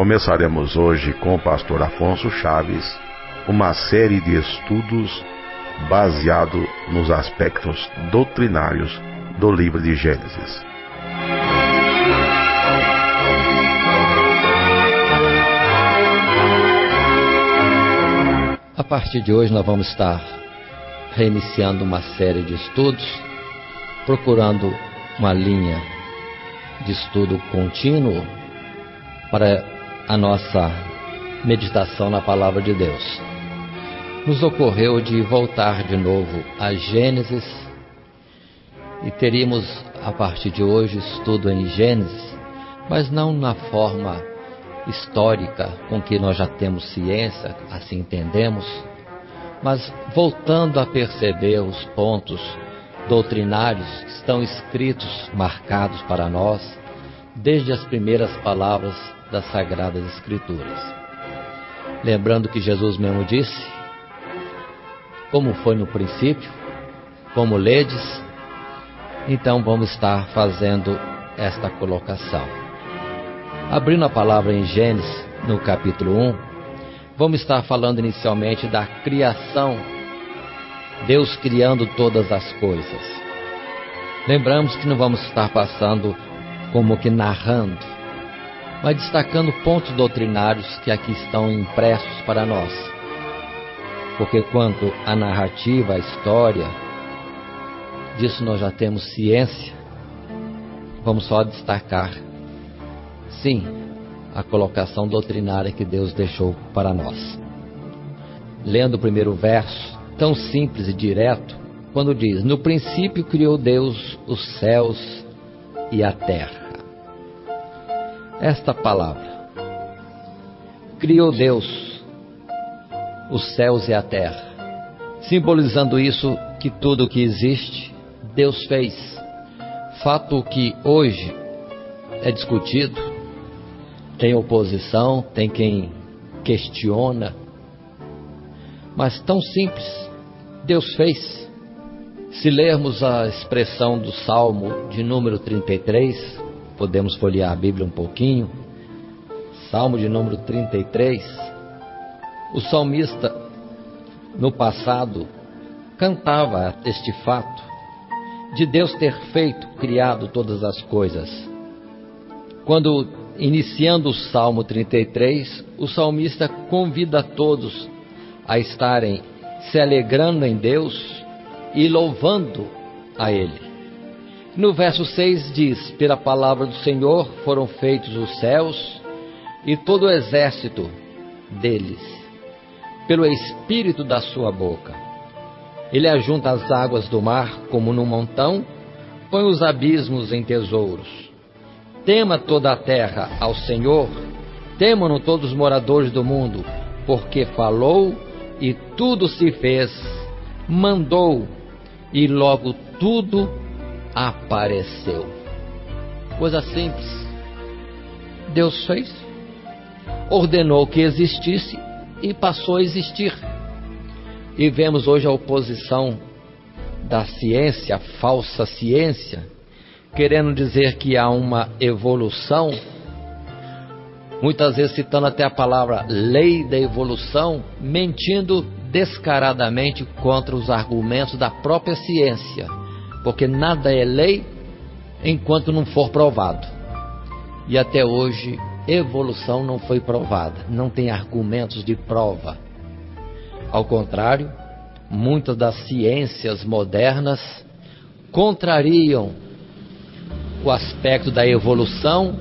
Começaremos hoje com o pastor Afonso Chaves uma série de estudos baseado nos aspectos doutrinários do livro de Gênesis. A partir de hoje nós vamos estar reiniciando uma série de estudos, procurando uma linha de estudo contínuo para a nossa meditação na Palavra de Deus. Nos ocorreu de voltar de novo a Gênesis e teríamos a partir de hoje estudo em Gênesis, mas não na forma histórica com que nós já temos ciência, assim entendemos, mas voltando a perceber os pontos doutrinários que estão escritos, marcados para nós, desde as primeiras palavras das Sagradas Escrituras. Lembrando que Jesus mesmo disse, como foi no princípio, como ledes, então vamos estar fazendo esta colocação. Abrindo a palavra em Gênesis, no capítulo 1, vamos estar falando inicialmente da criação, Deus criando todas as coisas. Lembramos que não vamos estar passando como que narrando, mas destacando pontos doutrinários que aqui estão impressos para nós. Porque quanto à narrativa, à história, disso nós já temos ciência, vamos só destacar, sim, a colocação doutrinária que Deus deixou para nós. Lendo o primeiro verso, tão simples e direto, quando diz: no princípio criou Deus os céus e a terra. Esta palavra, criou Deus os céus e a terra, simbolizando isso que tudo que existe, Deus fez. Fato que hoje é discutido, tem oposição, tem quem questiona, mas tão simples, Deus fez. Se lermos a expressão do Salmo de número 33, podemos folhear a Bíblia um pouquinho, Salmo de número 33, o salmista, no passado, cantava este fato de Deus ter feito, criado todas as coisas. Quando, iniciando o Salmo 33, o salmista convida todos a estarem se alegrando em Deus e louvando a Ele. No verso 6 diz: pela palavra do Senhor foram feitos os céus e todo o exército deles, pelo espírito da sua boca. Ele ajunta as águas do mar como num montão, põe os abismos em tesouros. Tema toda a terra ao Senhor, temam-no todos os moradores do mundo, porque falou e tudo se fez, mandou e logo tudo apareceu. Coisa simples. Deus fez, ordenou que existisse e passou a existir. E vemos hoje a oposição da ciência, a falsa ciência, querendo dizer que há uma evolução, muitas vezes citando até a palavra lei da evolução, mentindo descaradamente contra os argumentos da própria ciência, porque nada é lei enquanto não for provado. E até hoje, evolução não foi provada, não tem argumentos de prova. Ao contrário, muitas das ciências modernas contrariam o aspecto da evolução,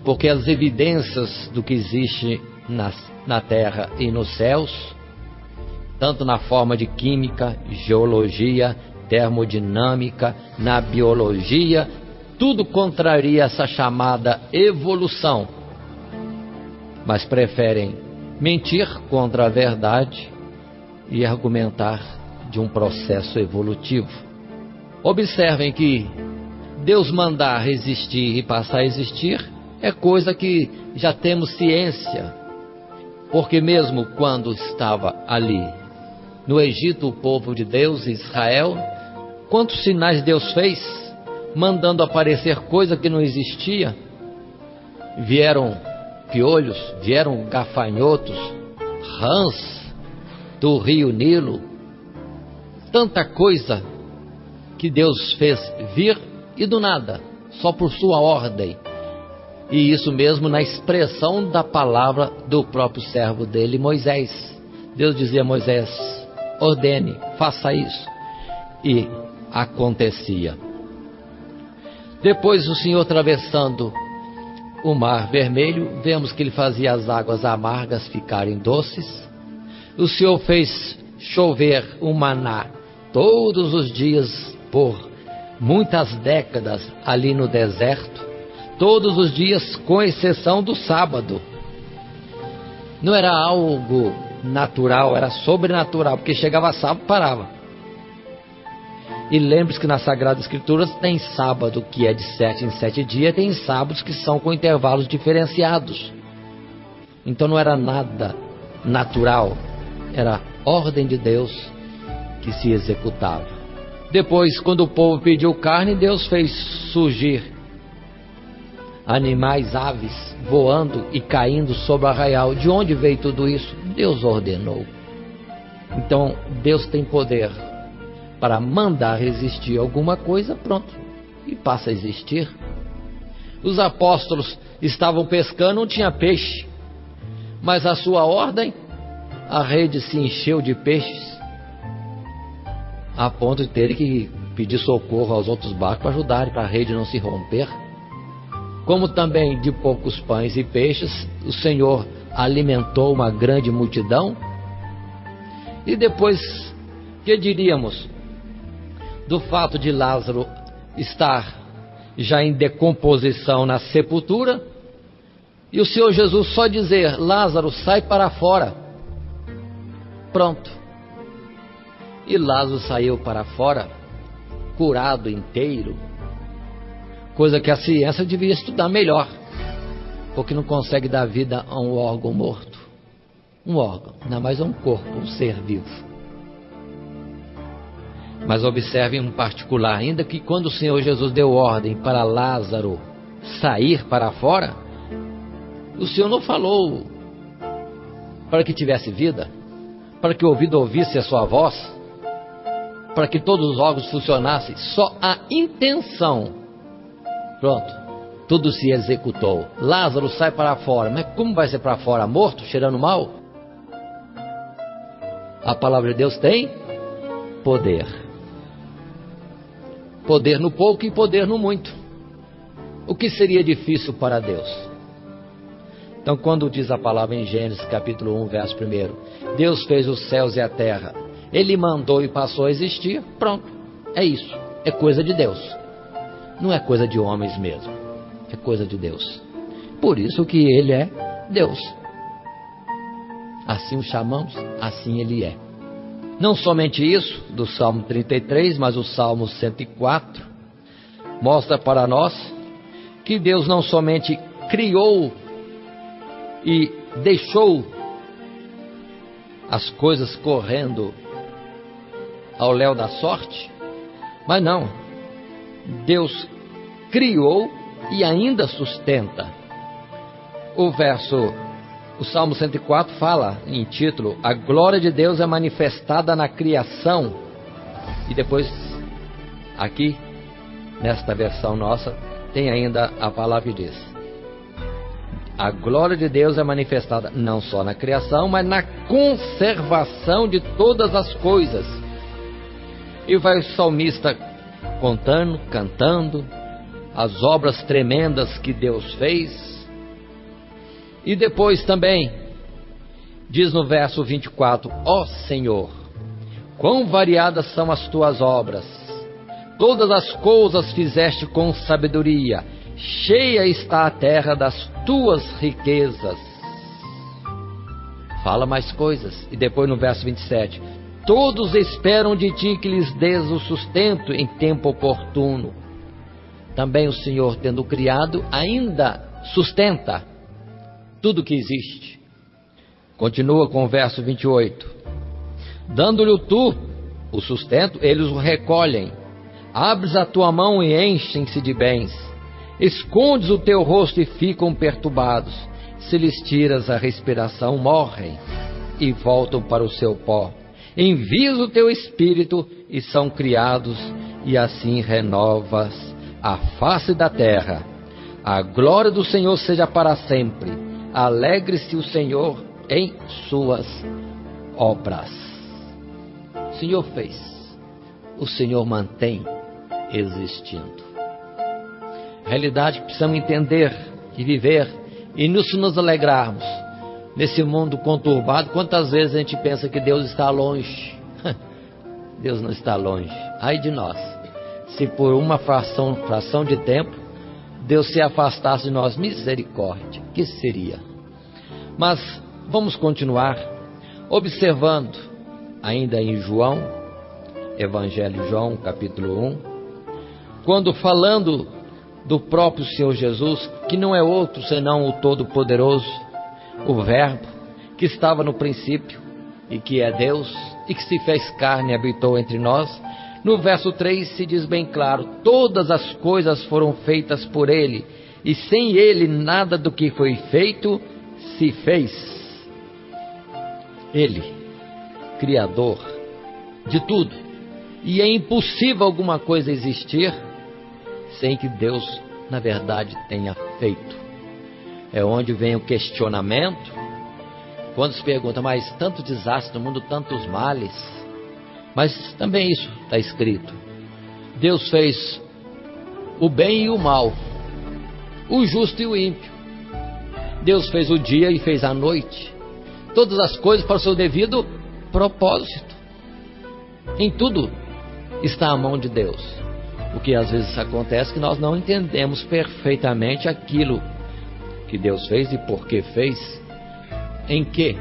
porque as evidências do que existe na Terra e nos céus, tanto na forma de química, geologia, termodinâmica, na biologia, tudo contraria essa chamada evolução, mas preferem mentir contra a verdade e argumentar de um processo evolutivo. Observem que Deus mandar existir e passar a existir é coisa que já temos ciência, porque mesmo quando estava ali no Egito o povo de Deus, Israel, quantos sinais Deus fez, mandando aparecer coisa que não existia. Vieram piolhos, vieram gafanhotos, rãs do rio Nilo, tanta coisa que Deus fez vir e do nada, só por sua ordem. E isso mesmo na expressão da palavra do próprio servo dele, Moisés. Deus dizia a Moisés: ordene, faça isso. E acontecia. Depois o Senhor atravessando o Mar Vermelho, vemos que ele fazia as águas amargas ficarem doces. O Senhor fez chover o maná todos os dias por muitas décadas ali no deserto, todos os dias, com exceção do sábado. Não era algo natural, era sobrenatural, porque chegava sábado, parava. E lembre-se que nas Sagradas Escrituras tem sábado que é de 7 em 7 dias, tem sábados que são com intervalos diferenciados. Então não era nada natural, era ordem de Deus que se executava. Depois, quando o povo pediu carne, Deus fez surgir animais, aves, voando e caindo sobre o arraial. De onde veio tudo isso? Deus ordenou. Então, Deus tem poder para mandar existir alguma coisa, pronto, e passa a existir. Os apóstolos estavam pescando, não tinha peixe, mas a sua ordem, a rede se encheu de peixes, a ponto de terem que pedir socorro aos outros barcos para ajudarem, para a rede não se romper. Como também de poucos pães e peixes, o Senhor alimentou uma grande multidão. E depois, que diríamos do fato de Lázaro estar já em decomposição na sepultura, e o Senhor Jesus só dizer: Lázaro, sai para fora. Pronto. E Lázaro saiu para fora, curado inteiro, coisa que a ciência devia estudar melhor, porque não consegue dar vida a um órgão morto. Um órgão, ainda mais a um corpo, um ser vivo. Mas observe em particular ainda que quando o Senhor Jesus deu ordem para Lázaro sair para fora, o Senhor não falou para que tivesse vida, para que o ouvido ouvisse a sua voz, para que todos os órgãos funcionassem, só a intenção. Pronto, tudo se executou. Lázaro sai para fora, mas como vai ser para fora? Morto, cheirando mal? A palavra de Deus tem poder. Poder no pouco e poder no muito. O que seria difícil para Deus? Então, quando diz a palavra em Gênesis capítulo 1, verso 1, Deus fez os céus e a terra, Ele mandou e passou a existir, pronto, é isso, é coisa de Deus. Não é coisa de homens mesmo, é coisa de Deus. Por isso que Ele é Deus. Assim o chamamos, assim Ele é. Não somente isso, do Salmo 33, mas o Salmo 104, mostra para nós que Deus não somente criou e deixou as coisas correndo ao léu da sorte, mas não, Deus criou e ainda sustenta. O Salmo 104 fala em título: a glória de Deus é manifestada na criação. E depois, aqui, nesta versão nossa, tem ainda a palavra que diz: a glória de Deus é manifestada não só na criação, mas na conservação de todas as coisas. E vai o salmista contando, cantando as obras tremendas que Deus fez. E depois também diz no verso 24: ó Senhor, quão variadas são as tuas obras, todas as coisas fizeste com sabedoria, cheia está a terra das tuas riquezas. Fala mais coisas. E depois no verso 27, todos esperam de ti que lhes dês o sustento em tempo oportuno. Também o Senhor, tendo criado, ainda sustenta tudo que existe. Continua com o verso 28. Dando-lhe tu o sustento, eles o recolhem. Abres a tua mão e enchem-se de bens. Escondes o teu rosto e ficam perturbados. Se lhes tiras a respiração, morrem e voltam para o seu pó. Envias o teu espírito e são criados, e assim renovas a face da terra. A glória do Senhor seja para sempre. Alegre-se o Senhor em suas obras. O Senhor fez, o Senhor mantém existindo. Realidade que precisamos entender e viver, e nisso nos alegrarmos. Nesse mundo conturbado, quantas vezes a gente pensa que Deus está longe? Deus não está longe. Ai de nós, se por uma fração de tempo Deus se afastasse de nós, misericórdia, que seria? Mas vamos continuar observando, ainda em João, Evangelho de João, capítulo 1, quando falando do próprio Senhor Jesus, que não é outro senão o Todo-Poderoso, o Verbo, que estava no princípio, e que é Deus, e que se fez carne e habitou entre nós. No verso 3 se diz bem claro: todas as coisas foram feitas por Ele, e sem Ele nada do que foi feito se fez. Ele, Criador de tudo, e é impossível alguma coisa existir sem que Deus, na verdade, tenha feito. É onde vem o questionamento, quando se pergunta, mas tanto desastre no mundo, tantos males. Mas também isso está escrito: Deus fez o bem e o mal, o justo e o ímpio. Deus fez o dia e fez a noite, todas as coisas para o seu devido propósito. Em tudo está a mão de Deus. O que às vezes acontece é que nós não entendemos perfeitamente aquilo que Deus fez e por que fez, em que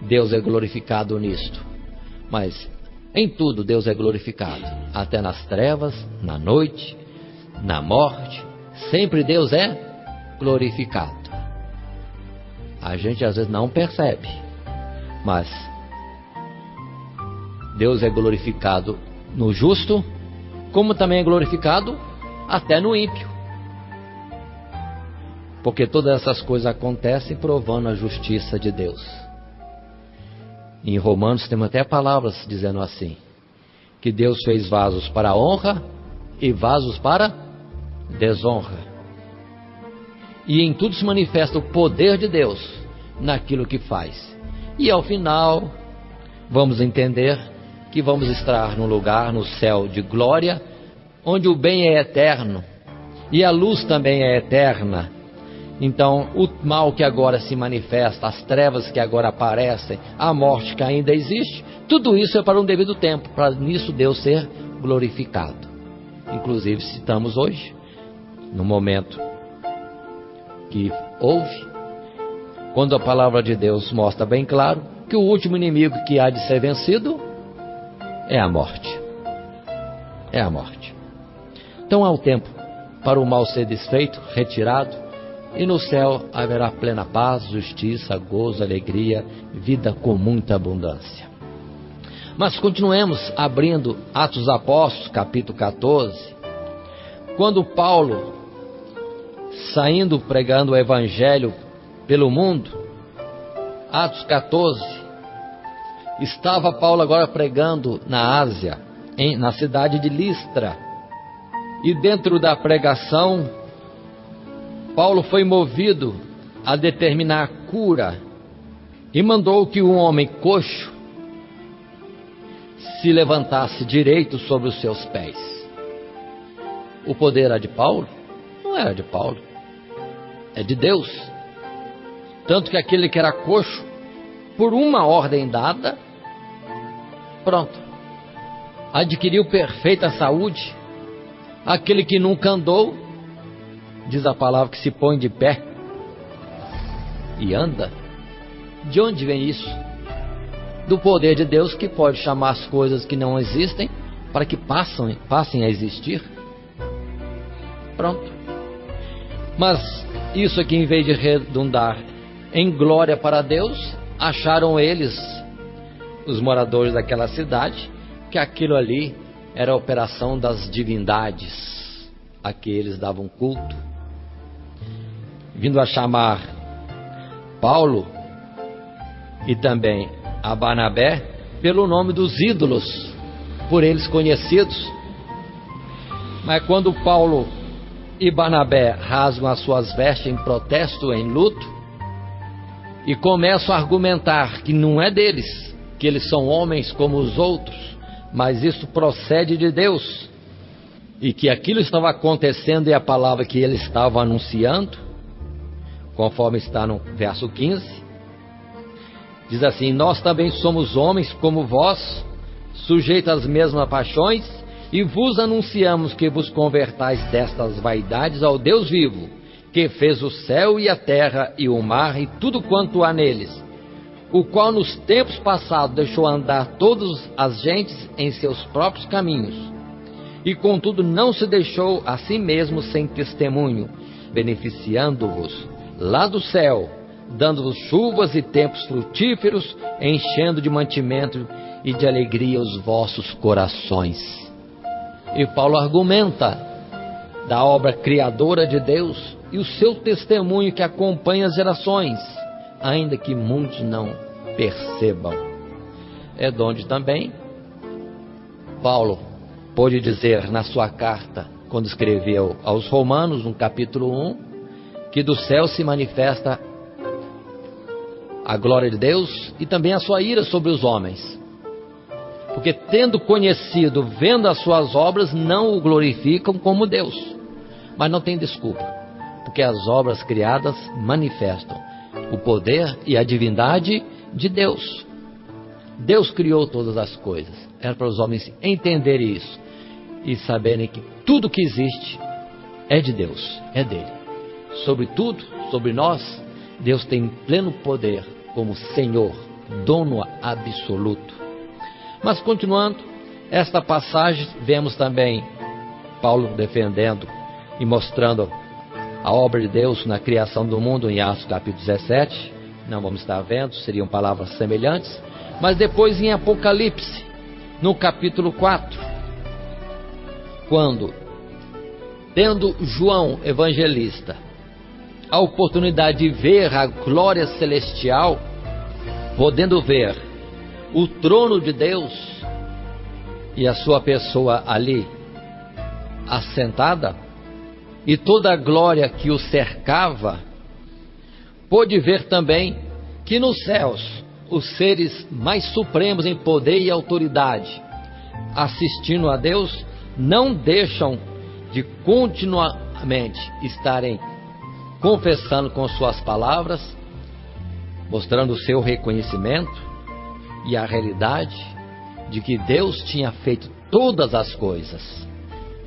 Deus é glorificado nisto. Mas em tudo Deus é glorificado, até nas trevas, na noite, na morte, sempre Deus é glorificado. A gente às vezes não percebe, mas Deus é glorificado no justo, como também é glorificado até no ímpio. Porque todas essas coisas acontecem provando a justiça de Deus. Em Romanos temos até palavras dizendo assim, que Deus fez vasos para a honra e vasos para desonra. E em tudo se manifesta o poder de Deus naquilo que faz. E ao final vamos entender que vamos estar num lugar, no céu de glória, onde o bem é eterno e a luz também é eterna. Então, o mal que agora se manifesta, as trevas que agora aparecem, a morte que ainda existe, tudo isso é para um devido tempo, para nisso Deus ser glorificado. Inclusive, citamos hoje, no momento que houve, quando a palavra de Deus mostra bem claro que o último inimigo que há de ser vencido é a morte. É a morte. Então há o tempo para o mal ser desfeito, retirado, e no céu haverá plena paz, justiça, gozo, alegria, vida com muita abundância. Mas continuemos abrindo Atos dos Apóstolos, capítulo 14, quando Paulo, saindo pregando o Evangelho pelo mundo, Atos 14, estava Paulo agora pregando na Ásia, na cidade de Listra, e dentro da pregação, Paulo foi movido a determinar cura e mandou que um homem coxo se levantasse direito sobre os seus pés. O poder era de Paulo? Não era de Paulo, é de Deus. Tanto que aquele que era coxo, por uma ordem dada, pronto, adquiriu perfeita saúde. Aquele que nunca andou, diz a palavra que se põe de pé e anda. De onde vem isso? Do poder de Deus, que pode chamar as coisas que não existem para que passem a existir. Pronto. Mas isso aqui, em vez de redundar em glória para Deus, acharam eles, os moradores daquela cidade, que aquilo ali era a operação das divindades a que eles davam culto, vindo a chamar Paulo e também a Barnabé pelo nome dos ídolos, por eles conhecidos. Mas quando Paulo e Barnabé rasgam as suas vestes em protesto, em luto, e começam a argumentar que não é deles, que eles são homens como os outros, mas isso procede de Deus, e que aquilo estava acontecendo e a palavra que ele estava anunciando, conforme está no verso 15, diz assim: nós também somos homens como vós, sujeitos às mesmas paixões, e vos anunciamos que vos convertais destas vaidades ao Deus vivo, que fez o céu e a terra e o mar e tudo quanto há neles, o qual nos tempos passados deixou andar todas as gentes em seus próprios caminhos, e contudo não se deixou a si mesmo sem testemunho, beneficiando-vos lá do céu, dando-vos chuvas e tempos frutíferos, enchendo de mantimento e de alegria os vossos corações. E Paulo argumenta da obra criadora de Deus e o seu testemunho que acompanha as gerações, ainda que muitos não percebam. É donde também Paulo pôde dizer na sua carta, quando escreveu aos Romanos, no capítulo 1, que do céu se manifesta a glória de Deus e também a sua ira sobre os homens. Porque tendo conhecido, vendo as suas obras, não o glorificam como Deus. Mas não tem desculpa, porque as obras criadas manifestam o poder e a divindade de Deus. Deus criou todas as coisas. Era para os homens entenderem isso e saberem que tudo que existe é de Deus, é dele. Sobre tudo, sobre nós, Deus tem pleno poder como Senhor, dono absoluto. Mas continuando esta passagem, vemos também Paulo defendendo e mostrando a obra de Deus na criação do mundo em Atos capítulo 17. Não vamos estar vendo, seriam palavras semelhantes. Mas depois em Apocalipse, no capítulo 4, quando, tendo João evangelista a oportunidade de ver a glória celestial, podendo ver o trono de Deus e a sua pessoa ali assentada, e toda a glória que o cercava, pôde ver também que nos céus os seres mais supremos em poder e autoridade, assistindo a Deus, não deixam de continuamente estarem confessando com suas palavras, mostrando o seu reconhecimento e a realidade de que Deus tinha feito todas as coisas.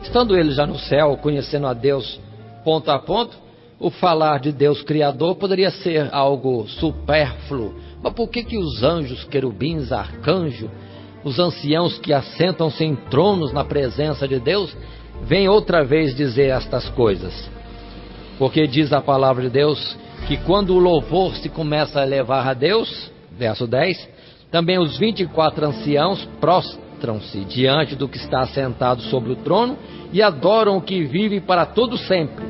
Estando eles já no céu, conhecendo a Deus ponto a ponto, o falar de Deus Criador poderia ser algo supérfluo. Mas por que os anjos, querubins, arcanjos, os anciãos que assentam-se em tronos na presença de Deus, vêm outra vez dizer estas coisas? Porque diz a palavra de Deus que quando o louvor se começa a elevar a Deus, verso 10, também os 24 anciãos prostram-se diante do que está assentado sobre o trono e adoram o que vive para todo sempre,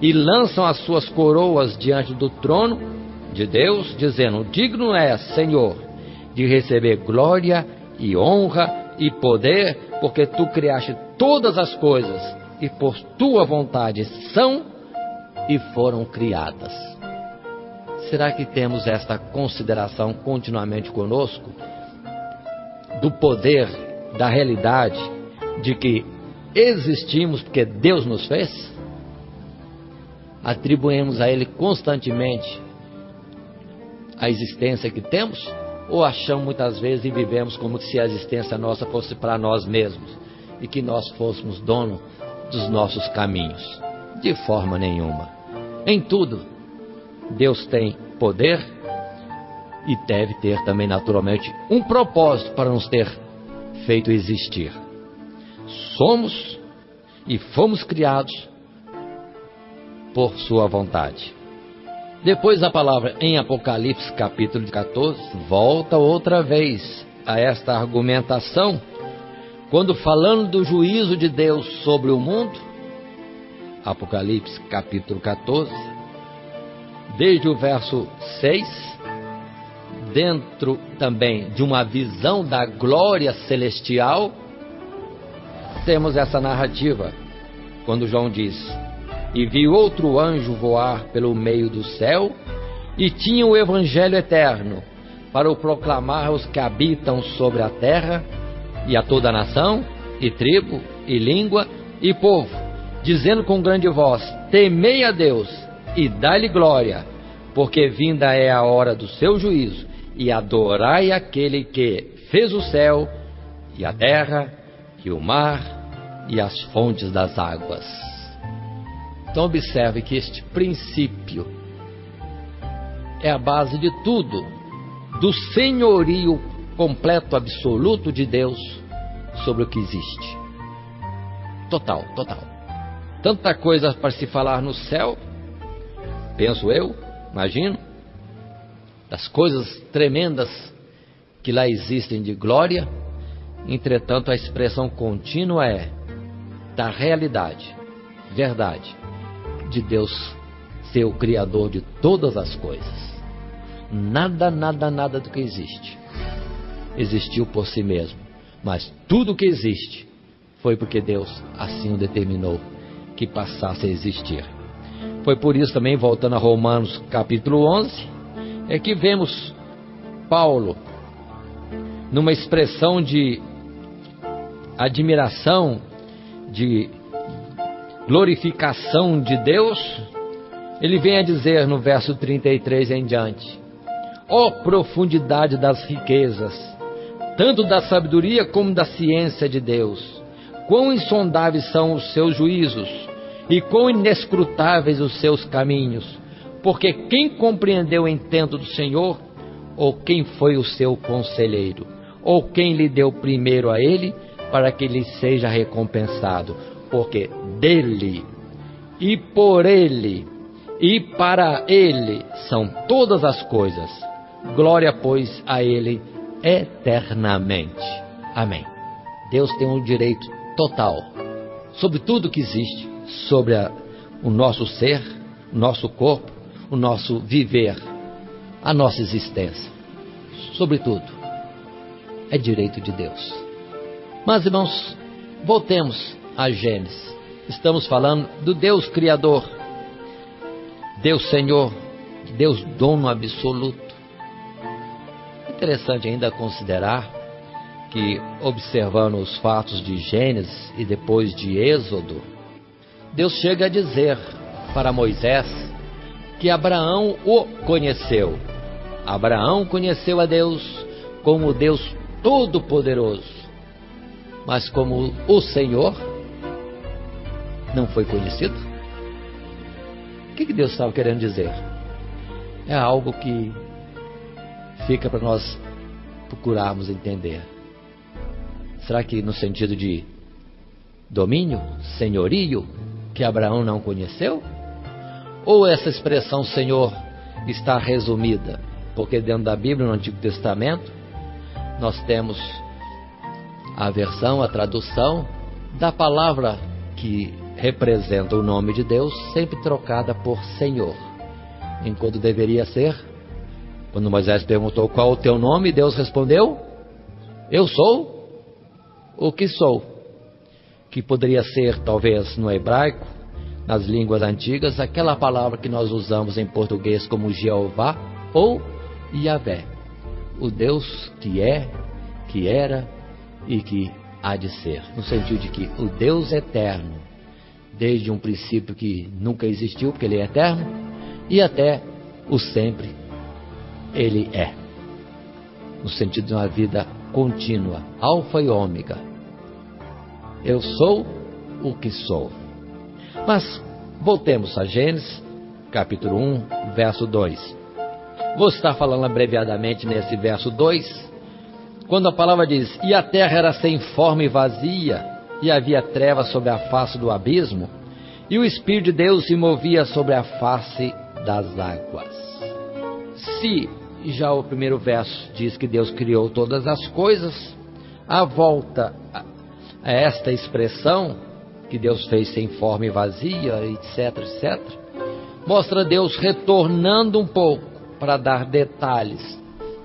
e lançam as suas coroas diante do trono de Deus, dizendo: digno és, Senhor, de receber glória e honra e poder, porque tu criaste todas as coisas, e por tua vontade são e foram criadas. Será que temos esta consideração continuamente conosco? Do poder, da realidade, de que existimos porque Deus nos fez? Atribuímos a Ele constantemente a existência que temos? Ou achamos muitas vezes e vivemos como se a existência nossa fosse para nós mesmos e que nós fôssemos dono dos nossos caminhos? De forma nenhuma. Em tudo, Deus tem poder e deve ter também naturalmente um propósito para nos ter feito existir. Somos e fomos criados por sua vontade. Depois a palavra em Apocalipse capítulo 14 volta outra vez a esta argumentação, quando falando do juízo de Deus sobre o mundo. Apocalipse capítulo 14, desde o verso 6, dentro também de uma visão da glória celestial, temos essa narrativa, quando João diz: e vi outro anjo voar pelo meio do céu, e tinha o evangelho eterno, para o proclamar aos que habitam sobre a terra, e a toda nação, e tribo, e língua, e povo, dizendo com grande voz: temei a Deus, e dai-lhe glória, porque vinda é a hora do seu juízo, e adorai aquele que fez o céu, e a terra, e o mar, e as fontes das águas. Então observe que este princípio é a base de tudo, do senhorio completo, absoluto de Deus sobre o que existe. Total, total. Tanta coisa para se falar no céu, penso eu, imagino, das coisas tremendas que lá existem de glória. Entretanto, a expressão contínua é da realidade, verdade, de Deus ser o Criador de todas as coisas. Nada, nada, nada do que existe existiu por si mesmo, mas tudo que existe foi porque Deus assim o determinou que passasse a existir. Foi por isso também, voltando a Romanos capítulo 11, é que vemos Paulo numa expressão de admiração, de glorificação de Deus. Ele vem a dizer no verso 33 em diante: ó profundidade das riquezas, tanto da sabedoria como da ciência de Deus! Quão insondáveis são os seus juízos, e quão inescrutáveis os seus caminhos! Porque quem compreendeu o intento do Senhor? Ou quem foi o seu conselheiro? Ou quem lhe deu primeiro a ele, para que lhe seja recompensado? Porque dele, e por ele, e para ele são todas as coisas. Glória, pois, a ele eternamente. Amém. Deus tem um direito total sobre tudo que existe, sobre o nosso ser, o nosso corpo, o nosso viver, a nossa existência. Sobre tudo, é direito de Deus. Mas, irmãos, voltemos a Gênesis. Estamos falando do Deus Criador, Deus Senhor, Deus Dono absoluto. Interessante ainda considerar que, observando os fatos de Gênesis e depois de Êxodo, Deus chega a dizer para Moisés que Abraão o conheceu. Abraão conheceu a Deus como Deus Todo-Poderoso, mas como o Senhor não foi conhecido. O que Deus estava querendo dizer? É algo que fica para nós procurarmos entender. Será que no sentido de domínio, senhorio, que Abraão não conheceu? Ou essa expressão Senhor está resumida? Porque dentro da Bíblia, no Antigo Testamento, nós temos a versão, a tradução da palavra que representa o nome de Deus, sempre trocada por Senhor, enquanto deveria ser, quando Moisés perguntou qual o teu nome, Deus respondeu: eu sou o que sou. Que poderia ser, talvez, no hebraico, nas línguas antigas, aquela palavra que nós usamos em português como Jeová ou Yahvé, o Deus que é, que era e que há de ser, no sentido de que o Deus eterno, desde um princípio que nunca existiu, porque Ele é eterno, e até o sempre Ele é, no sentido de uma vida contínua, alfa e ômega. Eu sou o que sou. Mas voltemos a Gênesis, capítulo 1, verso 2. Vou estar falando abreviadamente nesse verso 2, quando a palavra diz: e a terra era sem forma e vazia, e havia trevas sobre a face do abismo, e o Espírito de Deus se movia sobre a face das águas. Se já o primeiro verso diz que Deus criou todas as coisas, a volta a esta expressão, que Deus fez sem forma e vazia, etc, etc, mostra Deus retornando um pouco para dar detalhes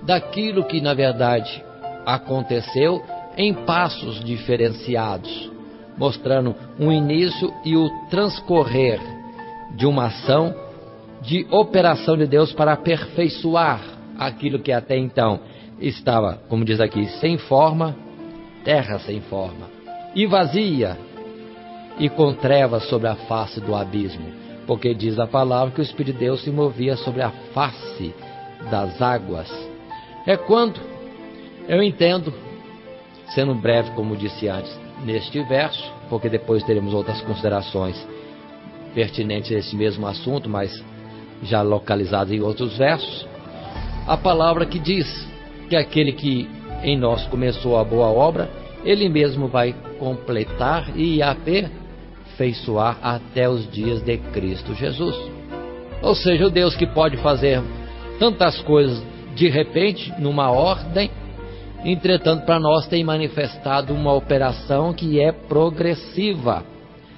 daquilo que na verdade aconteceu em passos diferenciados, mostrando um início e o transcorrer de uma ação de operação de Deus para aperfeiçoar aquilo que até então estava, como diz aqui, sem forma, terra sem forma, e vazia, e com trevas sobre a face do abismo, porque diz a palavra que o Espírito de Deus se movia sobre a face das águas. É quando eu entendo, sendo breve, como disse antes, neste verso, porque depois teremos outras considerações pertinentes a esse mesmo assunto, mas já localizadas em outros versos, a palavra que diz que aquele que em nós começou a boa obra, ele mesmo vai completar e aperfeiçoar até os dias de Cristo Jesus. Ou seja, o Deus que pode fazer tantas coisas de repente, numa ordem, entretanto para nós tem manifestado uma operação que é progressiva.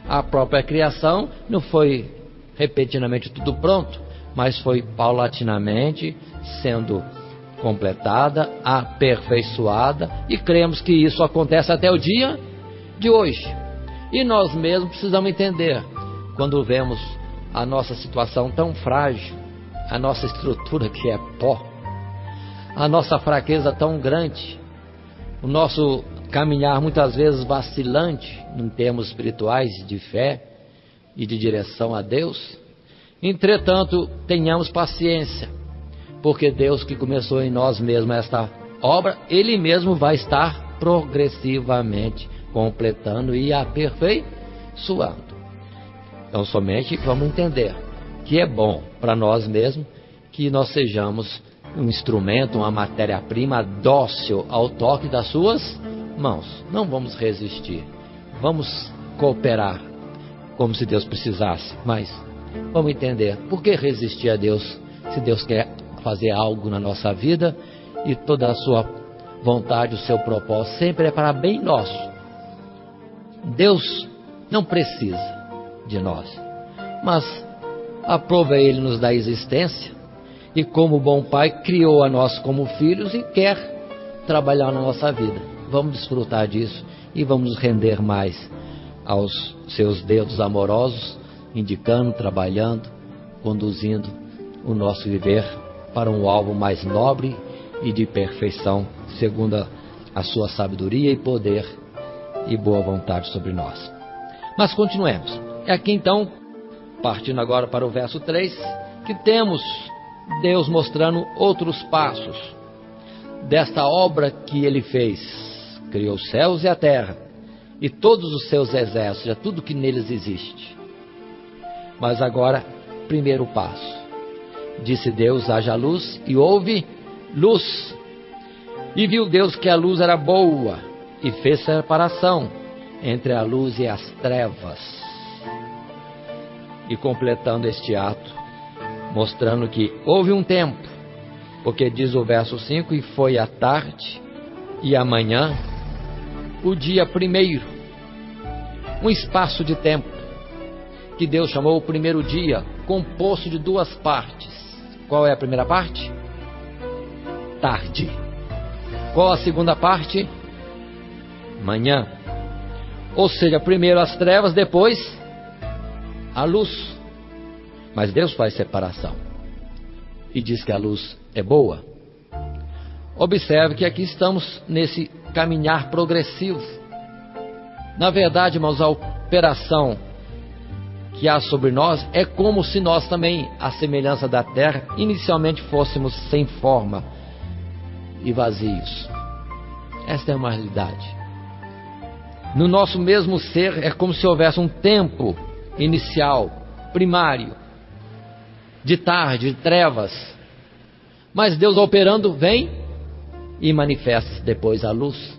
A própria criação não foi repentinamente tudo pronto, mas foi paulatinamente sendo completada, aperfeiçoada, e cremos que isso acontece até o dia de hoje. E nós mesmos precisamos entender, quando vemos a nossa situação tão frágil, a nossa estrutura que é pó, a nossa fraqueza tão grande, o nosso caminhar muitas vezes vacilante em termos espirituais de fé e de direção a Deus. Entretanto, tenhamos paciência, porque Deus que começou em nós mesmos esta obra, Ele mesmo vai estar progressivamente completando e aperfeiçoando. Então somente vamos entender que é bom para nós mesmos que nós sejamos um instrumento, uma matéria-prima dócil ao toque das suas mãos. Não vamos resistir, vamos cooperar como se Deus precisasse, mas vamos entender por que resistir a Deus se Deus quer fazer algo na nossa vida e toda a sua vontade, o seu propósito sempre é para bem nosso. Deus não precisa de nós, mas aprova Ele nos dar existência e como bom Pai criou a nós como filhos e quer trabalhar na nossa vida. Vamos desfrutar disso e vamos nos render mais aos seus dedos amorosos, indicando, trabalhando, conduzindo o nosso viver para um alvo mais nobre e de perfeição, segundo a sua sabedoria e poder e boa vontade sobre nós. Mas continuemos. É aqui então, partindo agora para o verso 3, que temos Deus mostrando outros passos desta obra que Ele fez. Criou os céus e a terra e todos os seus exércitos, tudo que neles existe. Mas agora, primeiro passo. Disse Deus, haja luz, e houve luz. E viu Deus que a luz era boa, e fez separação entre a luz e as trevas. E completando este ato, mostrando que houve um tempo, porque diz o verso 5, e foi a tarde e a manhã, o dia primeiro, um espaço de tempo, que Deus chamou o primeiro dia, composto de duas partes. Qual é a primeira parte? Tarde. Qual a segunda parte? Manhã. Ou seja, primeiro as trevas, depois a luz. Mas Deus faz separação e diz que a luz é boa. Observe que aqui estamos nesse caminhar progressivo. Na verdade, irmãos, a operação que há sobre nós é como se nós também, à semelhança da terra, inicialmente fôssemos sem forma e vazios. Esta é uma realidade. No nosso mesmo ser é como se houvesse um tempo inicial, primário, de tarde, de trevas. Mas Deus operando vem e manifesta depois a luz.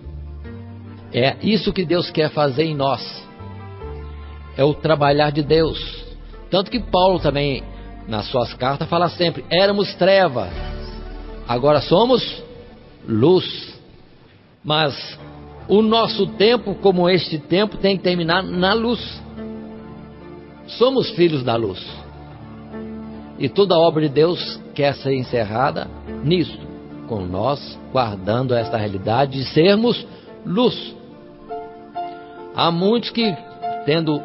É isso que Deus quer fazer em nós. É o trabalhar de Deus. Tanto que Paulo também, nas suas cartas, fala sempre, éramos trevas, agora somos luz. Mas o nosso tempo, como este tempo, tem que terminar na luz. Somos filhos da luz. E toda a obra de Deus quer ser encerrada nisso, com nós guardando esta realidade de sermos luz. Há muitos que, tendo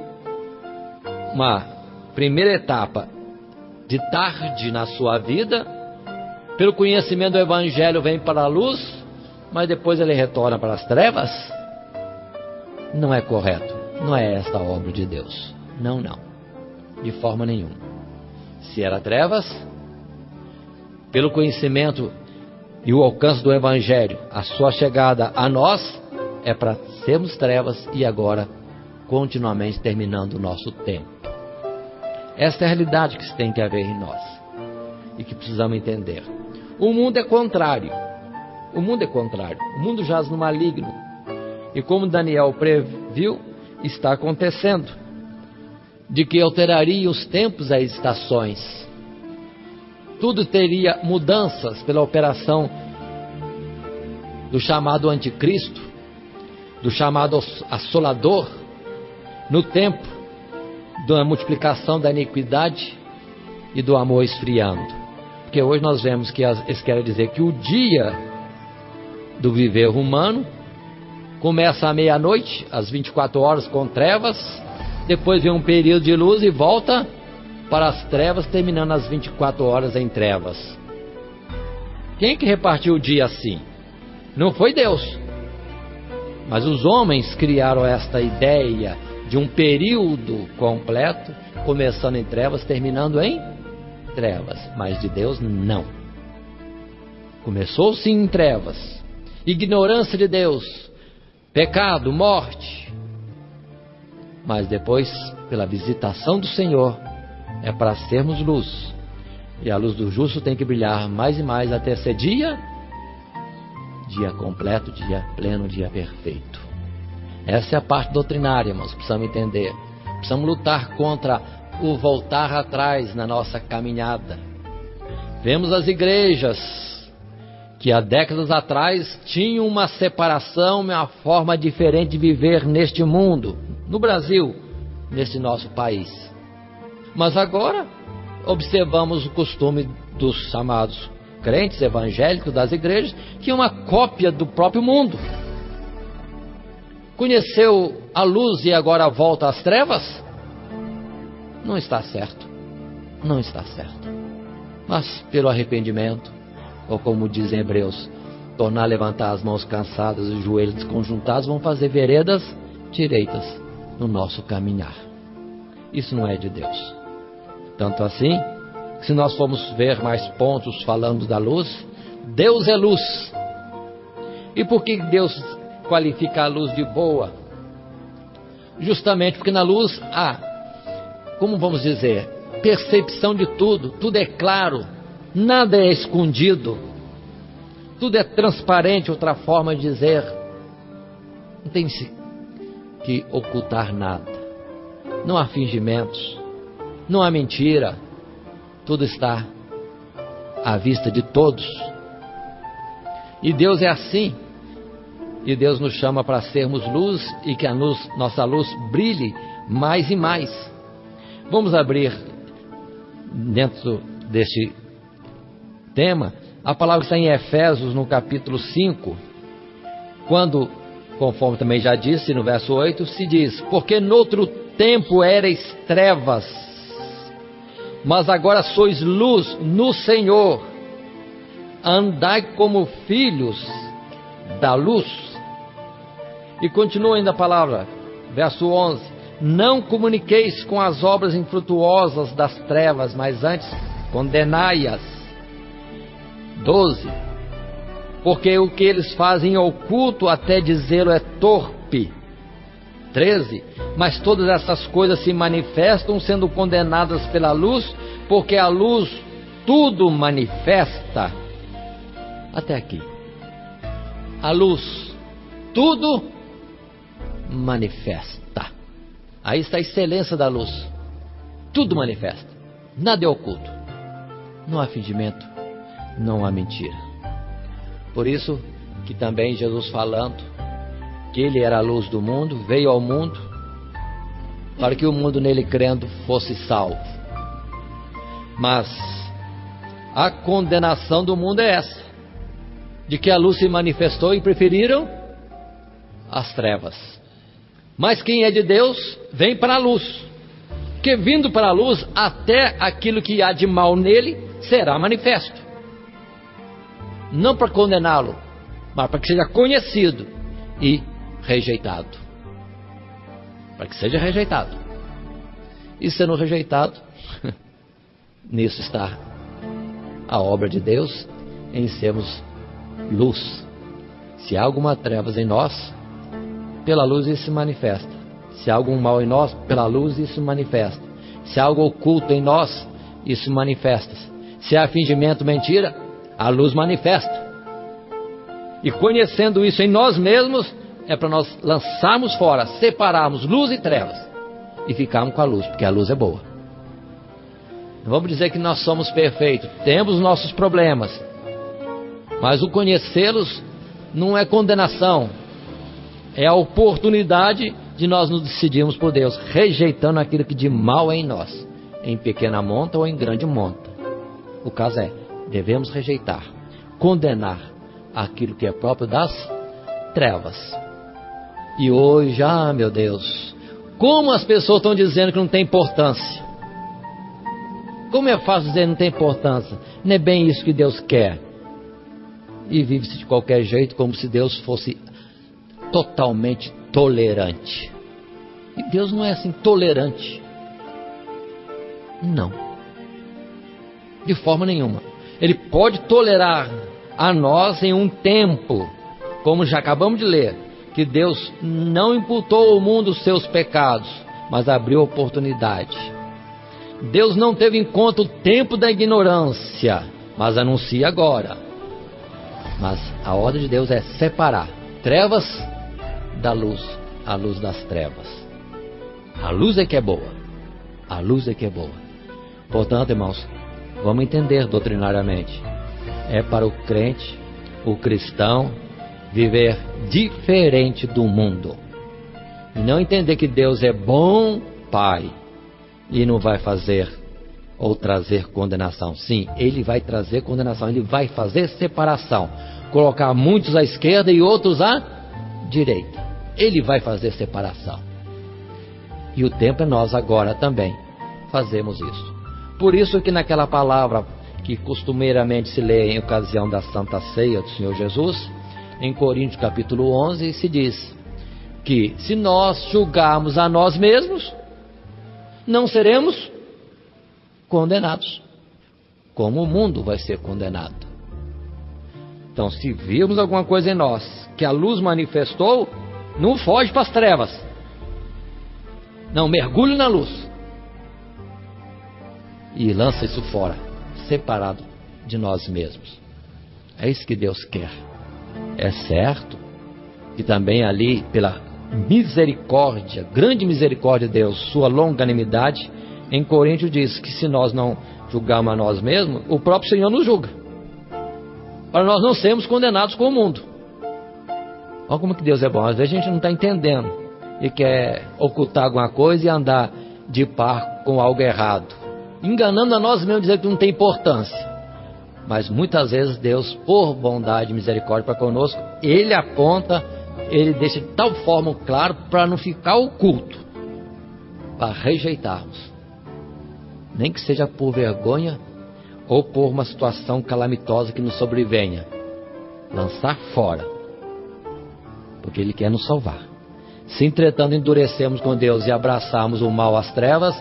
uma primeira etapa de tarde na sua vida, pelo conhecimento do Evangelho vem para a luz, mas depois ele retorna para as trevas. Não é correto, não é esta a obra de Deus. Não, de forma nenhuma. Se era trevas, pelo conhecimento e o alcance do Evangelho, a sua chegada a nós é para sermos trevas e agora continuamente terminando o nosso tempo. Esta é a realidade que tem que haver em nós e que precisamos entender. O mundo é contrário. O mundo é contrário. O mundo jaz no maligno. E como Daniel previu, está acontecendo. De que alteraria os tempos e as estações. Tudo teria mudanças pela operação do chamado anticristo, do chamado assolador, no tempo da multiplicação da iniquidade e do amor esfriando. Porque hoje nós vemos que isso quer dizer que o dia do viver humano começa à meia-noite, às 24 horas com trevas, depois vem um período de luz e volta para as trevas, terminando às 24 horas em trevas. Quem que repartiu o dia assim? Não foi Deus. Mas os homens criaram esta ideia de um período completo, começando em trevas, terminando em trevas. Mas de Deus, não. Começou sim em trevas. Ignorância de Deus. Pecado, morte. Mas depois, pela visitação do Senhor, é para sermos luz. E a luz do justo tem que brilhar mais e mais até ser dia completo, dia pleno, dia perfeito. Essa é a parte doutrinária, irmãos, precisamos entender. Precisamos lutar contra o voltar atrás na nossa caminhada. Vemos as igrejas que há décadas atrás tinham uma separação, uma forma diferente de viver neste mundo, no Brasil, nesse nosso país. Mas agora observamos o costume dos chamados crentes evangélicos das igrejas, que é uma cópia do próprio mundo. Conheceu a luz e agora volta às trevas? Não está certo. Não está certo. Mas pelo arrependimento, ou como dizem Hebreus, tornar a levantar as mãos cansadas e os joelhos desconjuntados, vão fazer veredas direitas no nosso caminhar. Isso não é de Deus. Tanto assim, se nós formos ver mais pontos falando da luz, Deus é luz. E por que Deus qualifica a luz de boa? Justamente porque na luz há, como vamos dizer, percepção de tudo. Tudo é claro, nada é escondido, tudo é transparente. Outra forma de dizer, não tem que ocultar nada, não há fingimentos, não há mentira, tudo está à vista de todos. E Deus é assim, e Deus nos chama para sermos luz e que nossa luz brilhe mais e mais. Vamos abrir dentro deste tema a palavra que está em Efésios no capítulo 5, quando, conforme também já disse no verso 8, se diz: porque noutro tempo erais trevas, mas agora sois luz no Senhor, andai como filhos da luz. E continua ainda a palavra, verso 11: não comuniqueis com as obras infrutuosas das trevas, mas antes condenai-as. 12: porque o que eles fazem oculto, até dizê-lo, é torpe. 13: mas todas essas coisas se manifestam, sendo condenadas pela luz, porque a luz tudo manifesta. Até aqui. A luz tudo manifesta. Aí está a excelência da luz. Tudo manifesta. Nada é oculto. Não há fingimento. Não há mentira. Por isso que também Jesus, falando que Ele era a luz do mundo, veio ao mundo para que o mundo nele crendo fosse salvo. Mas a condenação do mundo é essa, de que a luz se manifestou e preferiram as trevas. Mas quem é de Deus vem para a luz, que vindo para a luz, até aquilo que há de mal nele será manifesto. Não para condená-lo, mas para que seja conhecido e rejeitado. Para que seja rejeitado. E sendo rejeitado, nisso está a obra de Deus, em sermos luz. Se há alguma trevas em nós, pela luz isso se manifesta. Se há algum mal em nós, pela luz isso se manifesta. Se há algo oculto em nós, isso manifesta. Se há fingimento, mentira, a luz manifesta. E conhecendo isso em nós mesmos, é para nós lançarmos fora, separarmos luz e trevas e ficarmos com a luz, porque a luz é boa. Não vamos dizer que nós somos perfeitos, temos nossos problemas, mas o conhecê-los não é condenação, é a oportunidade de nós nos decidirmos por Deus, rejeitando aquilo que de mal é em nós, em pequena monta ou em grande monta. O caso é, devemos rejeitar, condenar aquilo que é próprio das trevas. E hoje, meu Deus, como as pessoas estão dizendo que não tem importância. Como é fácil dizer que não tem importância. Não é bem isso que Deus quer. E vive-se de qualquer jeito, como se Deus fosse totalmente tolerante. E Deus não é assim tolerante. Não. De forma nenhuma. Ele pode tolerar a nós em um tempo, como já acabamos de ler, que Deus não imputou ao mundo os seus pecados, mas abriu oportunidade. Deus não teve em conta o tempo da ignorância, mas anuncia agora. Mas a ordem de Deus é separar trevas da luz, a luz das trevas. A luz é que é boa. A luz é que é boa. Portanto, irmãos, vamos entender doutrinariamente. É para o crente, o cristão, viver diferente do mundo. E não entender que Deus é bom Pai e não vai fazer ou trazer condenação. Sim, Ele vai trazer condenação. Ele vai fazer separação. Colocar muitos à esquerda e outros à direita. Ele vai fazer separação. E o tempo é nós agora também fazemos isso. Por isso que naquela palavra que costumeiramente se lê em ocasião da Santa Ceia do Senhor Jesus, em Coríntios capítulo 11, se diz que se nós julgarmos a nós mesmos, não seremos condenados, como o mundo vai ser condenado. Então, se virmos alguma coisa em nós que a luz manifestou, não foge para as trevas. Não, mergulhe na luz e lança isso fora, separado de nós mesmos. É isso que Deus quer. É certo que também ali, pela misericórdia, grande misericórdia de Deus, sua longanimidade, em Coríntios diz que se nós não julgarmos a nós mesmos, o próprio Senhor nos julga, para nós não sermos condenados com o mundo. Olha como que Deus é bom. Às vezes a gente não está entendendo e quer ocultar alguma coisa e andar de par com algo errado, enganando a nós mesmos, dizer que não tem importância. Mas muitas vezes Deus, por bondade e misericórdia para conosco, Ele aponta, Ele deixa de tal forma claro para não ficar oculto, para rejeitarmos, nem que seja por vergonha ou por uma situação calamitosa que nos sobrevenha, lançar fora, porque Ele quer nos salvar. Se entretanto endurecemos com Deus e abraçarmos o mal às trevas,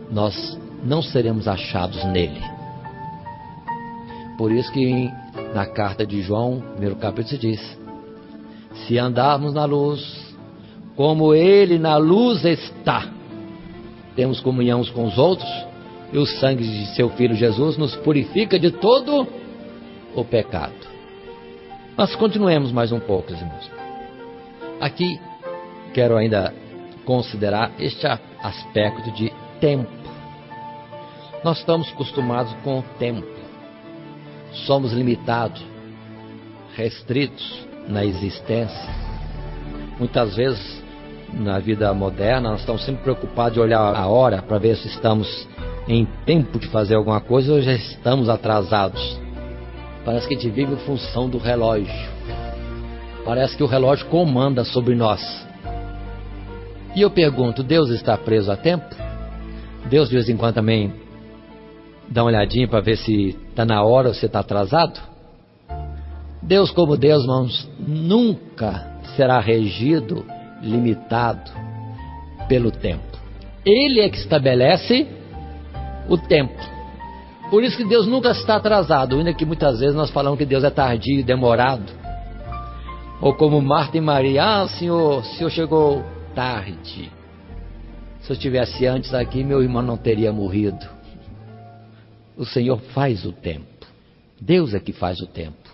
nós não seremos achados nele. Por isso que na carta de João, primeiro capítulo, se diz: se andarmos na luz, como Ele na luz está, temos comunhão uns com os outros, e o sangue de seu Filho Jesus nos purifica de todo o pecado. Mas continuemos mais um pouco, irmãos. Aqui quero ainda considerar este aspecto de tempo. Nós estamos acostumados com o tempo. Somos limitados, restritos na existência. Muitas vezes, na vida moderna, nós estamos sempre preocupados de olhar a hora para ver se estamos em tempo de fazer alguma coisa ou já estamos atrasados. Parece que a gente vive em função do relógio. Parece que o relógio comanda sobre nós. E eu pergunto, Deus está preso a tempo? Deus de vez em quando também dá uma olhadinha para ver se está na hora ou se está atrasado? Deus, como Deus, irmãos, nunca será regido, limitado pelo tempo. Ele é que estabelece o tempo. Por isso que Deus nunca está atrasado, ainda que muitas vezes nós falamos que Deus é tardio e demorado. Ou como Marta e Maria, Senhor, o Senhor chegou tarde. Se eu estivesse antes aqui, meu irmão não teria morrido. O Senhor faz o tempo. Deus é que faz o tempo.